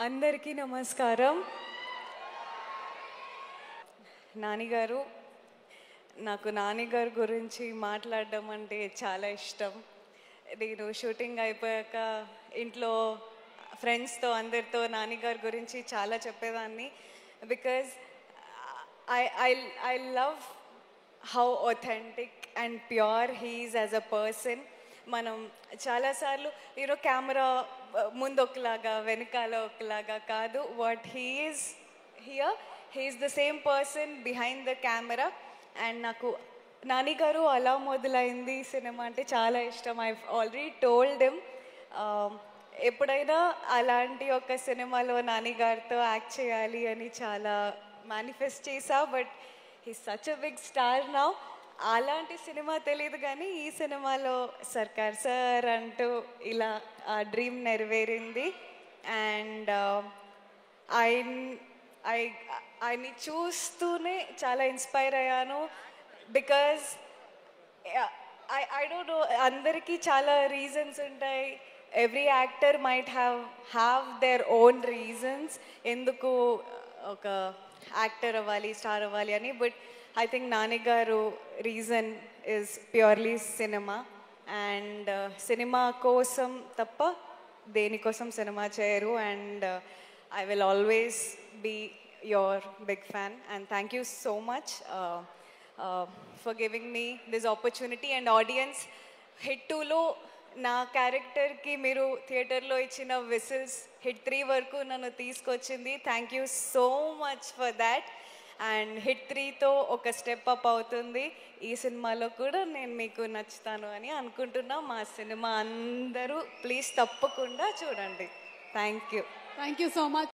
అందరికీ నమస్కారం. నానిగారు, నాకు నానిగారి గురించి మాట్లాడడం అంటే చాలా ఇష్టం. నేను షూటింగ్ అయిపోయాక ఇంట్లో ఫ్రెండ్స్తో అందరితో నానిగారి గురించి చాలా చెప్పేదాన్ని. Because I I I love how authentic and pure he is as a person. మనం చాలాసార్లు కెమెరా ముందు ఒకలాగా వెనకాల ఒకలాగా కాదు. What he is here, he is the same person behind the camera. And నాకు నానిగారు అలా మొదలైంది సినిమా అంటే చాలా ఇష్టం. ఐ ఆల్రెడీ టోల్డ్ హిమ్ ఎప్పుడైనా అలాంటి ఒక సినిమాలో నానిగారితో యాక్ట్ చేయాలి అని చాలా మేనిఫెస్ట్ చేసా. But he such a big star now. అలాంటి సినిమా తెలియదు కానీ ఈ సినిమాలో సర్కార్ సార్ అంటూ ఇలా ఆ డ్రీమ్ నెరవేరింది. అండ్ ఆయన్ని చూస్తూనే చాలా ఇన్స్పైర్ అయ్యాను. బికాజ్ ఐ డోంట్ నో, అందరికీ చాలా రీజన్స్ ఉంటాయి. Every actor might have their own reasons ఎందుకు ఒక యాక్టర్ అవ్వాలి, స్టార్ అవ్వాలి అని. బట్ ఐ థింక్ నానిగారు reason is purely cinema. And cinema కోసం తప్ప దేనికోసం సినిమా చేయరు. And I will always be your big fan, and thank you so much for giving me this opportunity. And audience, Hit 2లో నా క్యారెక్టర్కి మీరు థియేటర్లో ఇచ్చిన విసిల్స్ హిట్ 3 వరకు నన్ను తీసుకొచ్చింది. Thank you so much for that. And hit 3తో ఒక స్టెప్ అప్ అవుతుంది. ఈ సినిమాలో కూడా నేను మీకు నచ్చుతాను అని అనుకుంటున్నా. మా సినిమా అందరూ ప్లీజ్ తప్పకుండా చూడండి. Thank you. Thank you so much.